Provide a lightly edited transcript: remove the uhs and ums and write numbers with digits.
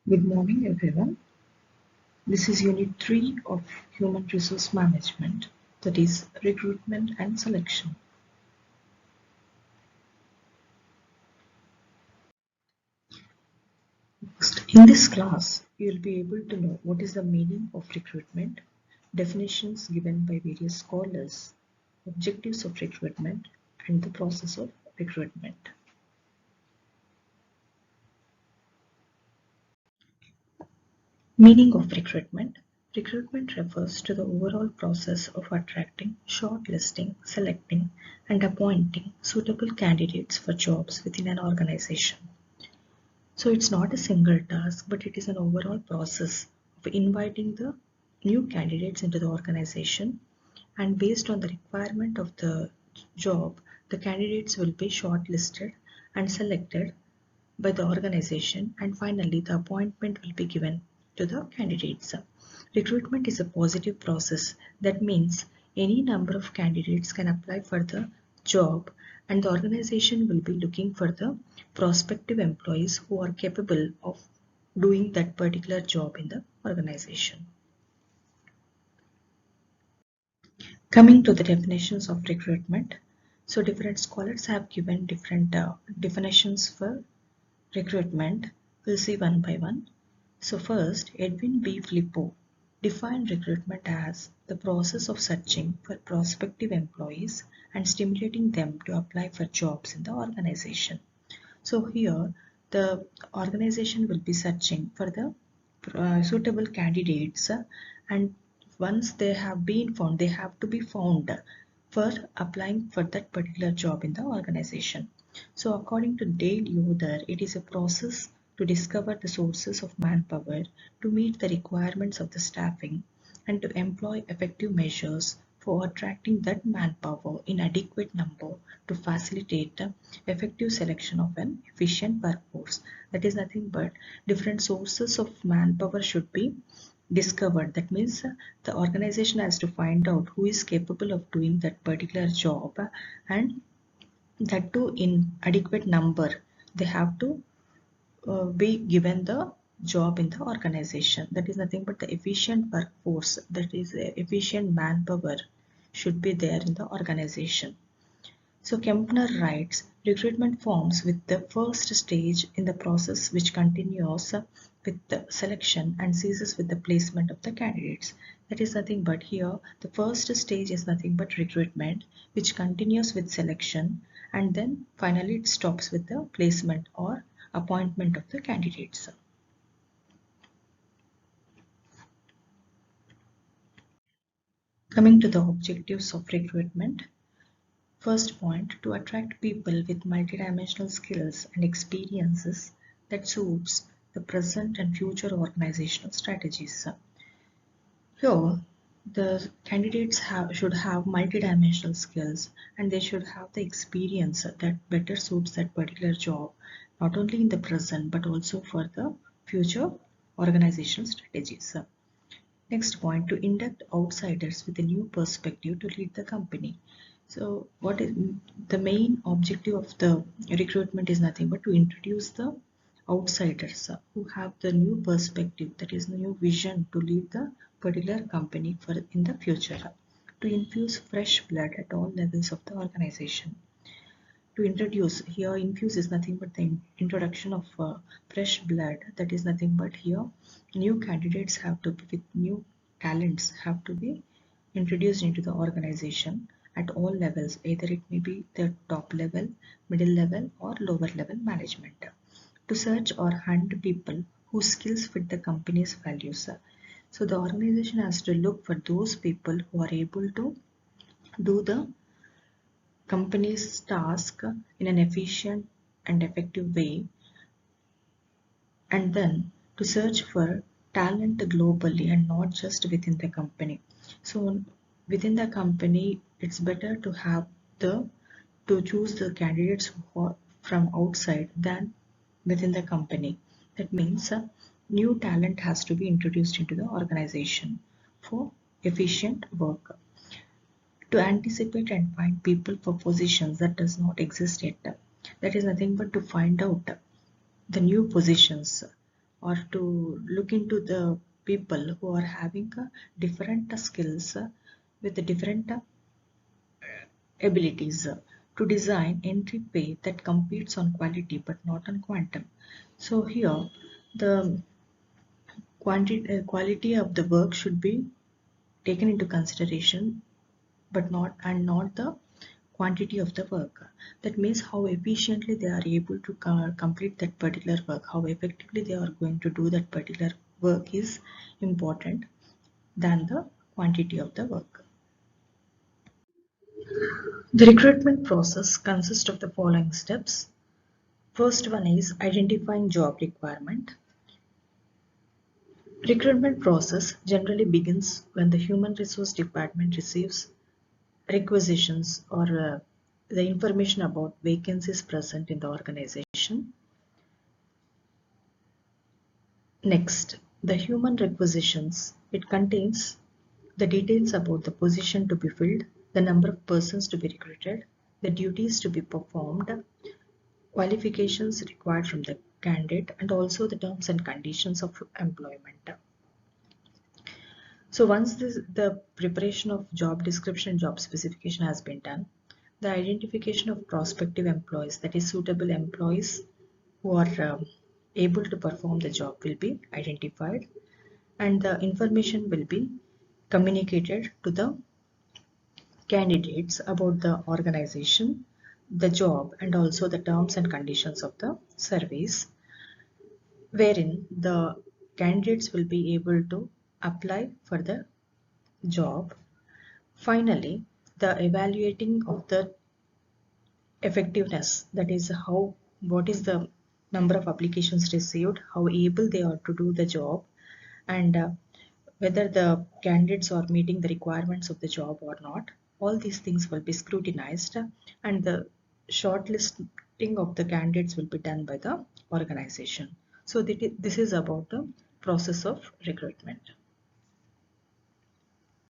Good morning, everyone. This is Unit 3 of Human Resource Management, that is, Recruitment and Selection. In this class, you will be able to know what is the meaning of recruitment, definitions given by various scholars, objectives of recruitment, and the process of recruitment. Meaning of recruitment. Recruitment refers to the overall process of attracting, shortlisting, selecting, and appointing suitable candidates for jobs within an organization. So it's not a single task, but it is an overall process of inviting the new candidates into the organization, and based on the requirement of the job, the candidates will be shortlisted and selected by the organization, and finally the appointment will be given to the candidates. Recruitment is a positive process. That means any number of candidates can apply for the job, and the organization will be looking for the prospective employees who are capable of doing that particular job in the organization. Coming to the definitions of recruitment, so different scholars have given different definitions for recruitment. We'll see one by one. So first, Edwin B. Filippo defined recruitment as the process of searching for prospective employees and stimulating them to apply for jobs in the organization. So here, the organization will be searching for the suitable candidates, and once they have been found, they have to be found for applying for that particular job in the organization. So according to Dale Yoder, it is a process to discover the sources of manpower, to meet the requirements of the staffing, and to employ effective measures for attracting that manpower in adequate number to facilitate the effective selection of an efficient workforce. That is nothing but different sources of manpower should be discovered. That means the organization has to find out who is capable of doing that particular job, and that too in adequate number. They have to be given the job in the organization. That is nothing but the efficient workforce, that is efficient manpower should be there in the organization. So Kempner writes, recruitment forms with the first stage in the process which continues with the selection and ceases with the placement of the candidates. That is nothing but here the first stage is nothing but recruitment, which continues with selection, and then finally it stops with the placement or appointment of the candidates. Coming to the objectives of recruitment. First point, to attract people with multidimensional skills and experiences that suits the present and future organizational strategies. Here, the candidates should have multidimensional skills, and they should have the experience that better suits that particular job, not only in the present but also for the future organizational strategies. Next point, to induct outsiders with a new perspective to lead the company. So what is the main objective of the recruitment is nothing but to introduce the outsiders who have the new perspective, that is new vision to lead the particular company for in the future, to infuse fresh blood at all levels of the organization. To introduce, here infuse is nothing but the introduction of fresh blood, that is nothing but here new candidates have to be with new talents have to be introduced into the organization at all levels, either it may be the top level, middle level, or lower level management, to search or hunt people whose skills fit the company's values. So the organization has to look for those people who are able to do the company's task in an efficient and effective way, and then to search for talent globally and not just within the company. So within the company, it's better to have to choose the candidates who are from outside than within the company. That means new talent has to be introduced into the organization for efficient work. To anticipate and find people for positions that does not exist yet. That is nothing but to find out the new positions or to look into the people who are having different skills with different abilities to design entry pay that competes on quality but not on quantum. So here the quality of the work should be taken into consideration, but not the quantity of the work. That means how efficiently they are able to complete that particular work, how effectively they are going to do that particular work is important than the quantity of the work. The recruitment process consists of the following steps. First one is identifying job requirement. Recruitment process generally begins when the human resource department receives requisitions or the information about vacancies present in the organization. Next, the human requisitions. It contains the details about the position to be filled, the number of persons to be recruited, the duties to be performed, qualifications required from the candidate, and also the terms and conditions of employment. So once the preparation of job description, job specification has been done, the identification of prospective employees, that is suitable employees who are able to perform the job, will be identified, and the information will be communicated to the candidates about the organization, the job, and also the terms and conditions of the service, wherein the candidates will be able to apply for the job. Finally, the evaluating of the effectiveness, that is how what is the number of applications received, how able they are to do the job, and whether the candidates are meeting the requirements of the job or not. All these things will be scrutinized, and the shortlisting of the candidates will be done by the organization. So this is about the process of recruitment.